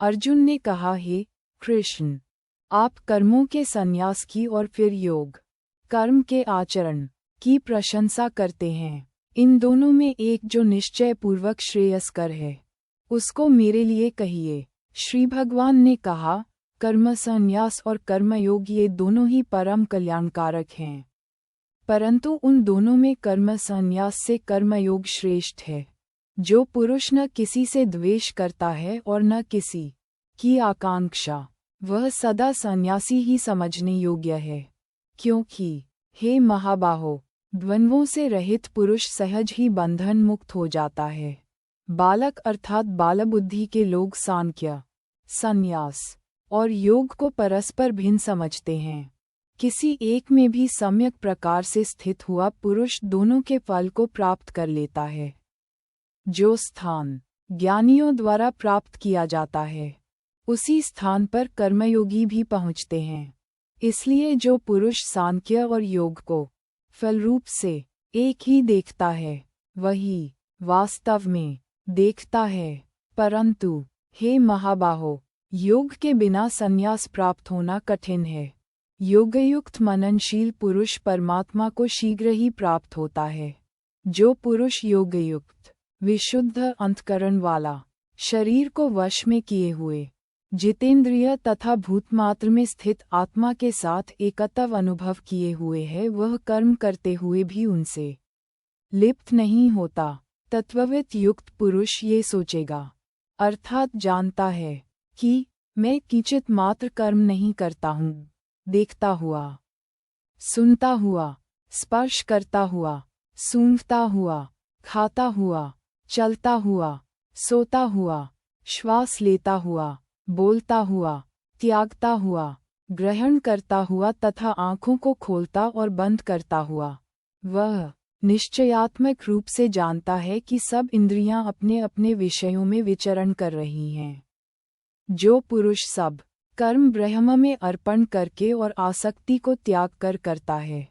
अर्जुन ने कहा, हे कृष्ण, आप कर्मों के संन्यास की और फिर योग कर्म के आचरण की प्रशंसा करते हैं। इन दोनों में एक जो निश्चय पूर्वक श्रेयस्कर है, उसको मेरे लिए कहिए। श्री भगवान ने कहा, कर्म संन्यास और कर्मयोग ये दोनों ही परम कल्याणकारक हैं, परंतु उन दोनों में कर्म संन्यास से कर्मयोग श्रेष्ठ है। जो पुरुष न किसी से द्वेष करता है और न किसी की आकांक्षा, वह सदा सन्यासी ही समझने योग्य है। क्योंकि, हे महाबाहो, द्वंद्वों से रहित पुरुष सहज ही बंधन मुक्त हो जाता है। बालक अर्थात बालबुद्धि के लोग सांख्य, संन्यास और योग को परस्पर भिन्न समझते हैं। किसी एक में भी सम्यक प्रकार से स्थित हुआ पुरुष दोनों के फल को प्राप्त कर लेता है। जो स्थान ज्ञानियों द्वारा प्राप्त किया जाता है, उसी स्थान पर कर्मयोगी भी पहुँचते हैं। इसलिए जो पुरुष सांख्य और योग को फलरूप से एक ही देखता है, वही वास्तव में देखता है। परंतु, हे महाबाहो, योग के बिना संन्यास प्राप्त होना कठिन है। योगयुक्त मननशील पुरुष परमात्मा को शीघ्र ही प्राप्त होता है। जो पुरुष योगयुक्त विशुद्ध अंतकरण वाला, शरीर को वश में किए हुए, जितेंद्रिय तथा भूतमात्र में स्थित आत्मा के साथ एकत्व अनुभव किए हुए है, वह कर्म करते हुए भी उनसे लिप्त नहीं होता। तत्वविद युक्त पुरुष ये सोचेगा, अर्थात जानता है कि मैं किंचित मात्र कर्म नहीं करता हूँ। देखता हुआ, सुनता हुआ, स्पर्श करता हुआ, सूंघता हुआ, खाता हुआ, चलता हुआ, सोता हुआ, श्वास लेता हुआ, बोलता हुआ, त्यागता हुआ, ग्रहण करता हुआ तथा आँखों को खोलता और बंद करता हुआ, वह निश्चयात्मक रूप से जानता है कि सब इंद्रियां अपने अपने विषयों में विचरण कर रही हैं। जो पुरुष सब कर्म ब्रह्म में अर्पण करके और आसक्ति को त्याग कर करता है,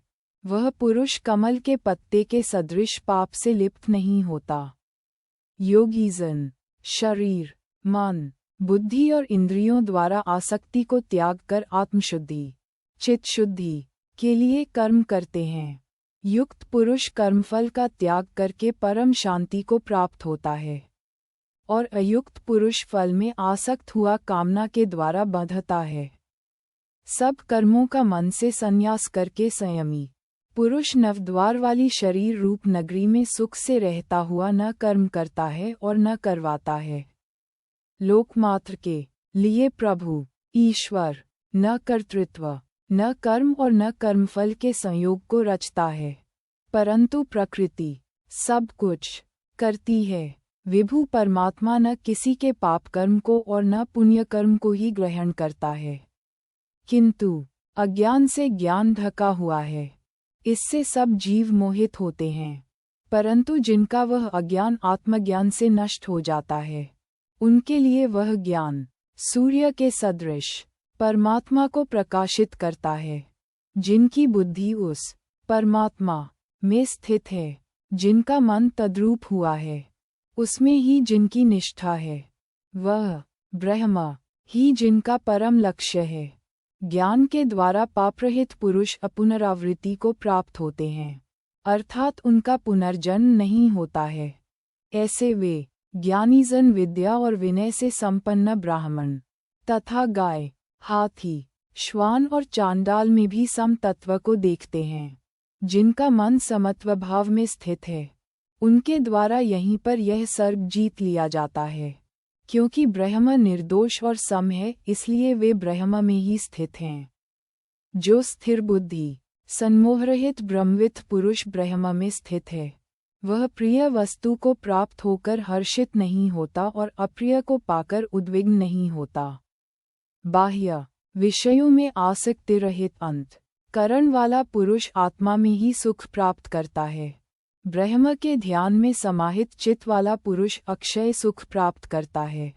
वह पुरुष कमल के पत्ते के सदृश पाप से लिप्त नहीं होता। योगीजन शरीर, मन, बुद्धि और इंद्रियों द्वारा आसक्ति को त्याग कर आत्मशुद्धि, चित्तशुद्धि के लिए कर्म करते हैं। युक्त पुरुष कर्मफल का त्याग करके परम शांति को प्राप्त होता है, और अयुक्त पुरुष फल में आसक्त हुआ कामना के द्वारा बंधता है। सब कर्मों का मन से संन्यास करके संयमी पुरुष नवद्वार वाली शरीर रूप नगरी में सुख से रहता हुआ न कर्म करता है और न करवाता है। लोकमात्र के लिए प्रभु ईश्वर न कर्तृत्व, न कर्म और न कर्मफल के संयोग को रचता है, परंतु प्रकृति सब कुछ करती है। विभु परमात्मा न किसी के पाप कर्म को और न पुण्य कर्म को ही ग्रहण करता है, किंतु अज्ञान से ज्ञान ढका हुआ है। इससे सब जीव मोहित होते हैं, परंतु जिनका वह अज्ञान आत्मज्ञान से नष्ट हो जाता है, उनके लिए वह ज्ञान सूर्य के सदृश परमात्मा को प्रकाशित करता है। जिनकी बुद्धि उस परमात्मा में स्थित है, जिनका मन तद्रूप हुआ है, उसमें ही जिनकी निष्ठा है, वह ब्रह्म ही जिनका परम लक्ष्य है। ज्ञान के द्वारा पापरहित पुरुष अपुनरावृत्ति को प्राप्त होते हैं, अर्थात उनका पुनर्जन्म नहीं होता है। ऐसे वे ज्ञानीजन विद्या और विनय से संपन्न ब्राह्मण तथा गाय, हाथी, श्वान और चांडाल में भी सम तत्व को देखते हैं। जिनका मन समत्व भाव में स्थित है, उनके द्वारा यहीं पर यह सर्ग जीत लिया जाता है। क्योंकि ब्रह्म निर्दोष और सम है, इसलिए वे ब्रह्म में ही स्थित हैं। जो स्थिर बुद्धि सन्मोहरहित ब्रह्मविद पुरुष ब्रह्म में स्थित है, वह प्रिय वस्तु को प्राप्त होकर हर्षित नहीं होता और अप्रिय को पाकर उद्विग्न नहीं होता। बाह्य विषयों में आसक्ति रहित अंत करण वाला पुरुष आत्मा में ही सुख प्राप्त करता है। ब्रह्म के ध्यान में समाहित चित्त वाला पुरुष अक्षय सुख प्राप्त करता है।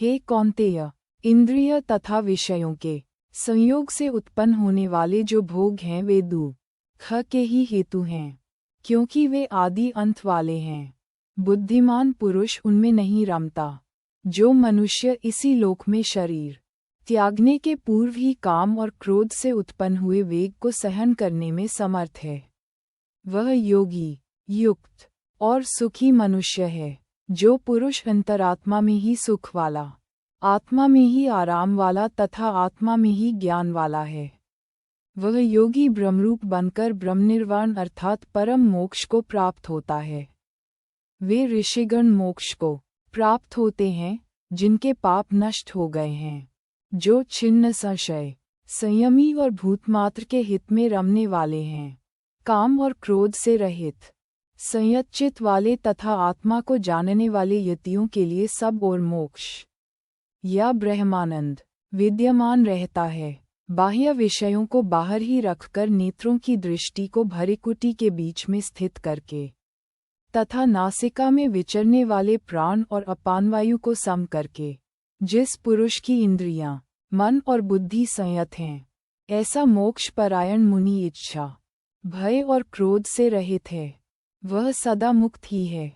हे कौन्तेय, इंद्रिय तथा विषयों के संयोग से उत्पन्न होने वाले जो भोग हैं वे दुख के ही हेतु हैं, क्योंकि वे आदि अंत वाले हैं। बुद्धिमान पुरुष उनमें नहीं रमता। जो मनुष्य इसी लोक में शरीर त्यागने के पूर्व ही काम और क्रोध से उत्पन्न हुए वेग को सहन करने में समर्थ है, वह योगी, युक्त और सुखी मनुष्य है। जो पुरुष अंतरात्मा में ही सुख वाला, आत्मा में ही आराम वाला तथा आत्मा में ही ज्ञान वाला है, वह योगी ब्रह्मरूप बनकर ब्रह्मनिर्वाण अर्थात परम मोक्ष को प्राप्त होता है। वे ऋषिगण मोक्ष को प्राप्त होते हैं जिनके पाप नष्ट हो गए हैं, जो छिन्न संशय, संयमी और भूतमात्र के हित में रमने वाले हैं, काम और क्रोध से रहित, संयतचित वाले तथा आत्मा को जानने वाले यतियों के लिए सब और मोक्ष या ब्रह्मानंद विद्यमान रहता है। बाह्य विषयों को बाहर ही रखकर नेत्रों की दृष्टि को भृकुटी के बीच में स्थित करके तथा नासिका में विचरने वाले प्राण और अपानवायु को सम करके, जिस पुरुष की इंद्रियां, मन और बुद्धि संयत हैं, ऐसा मोक्ष परायण मुनि इच्छा, भय और क्रोध से रहित है, वह सदा मुक्त ही है।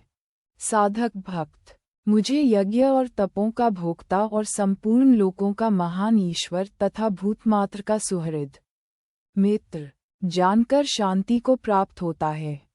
साधक भक्त मुझे यज्ञ और तपों का भोक्ता और संपूर्ण लोकों का महान ईश्वर तथा भूतमात्र का सुहृद मित्र जानकर शांति को प्राप्त होता है।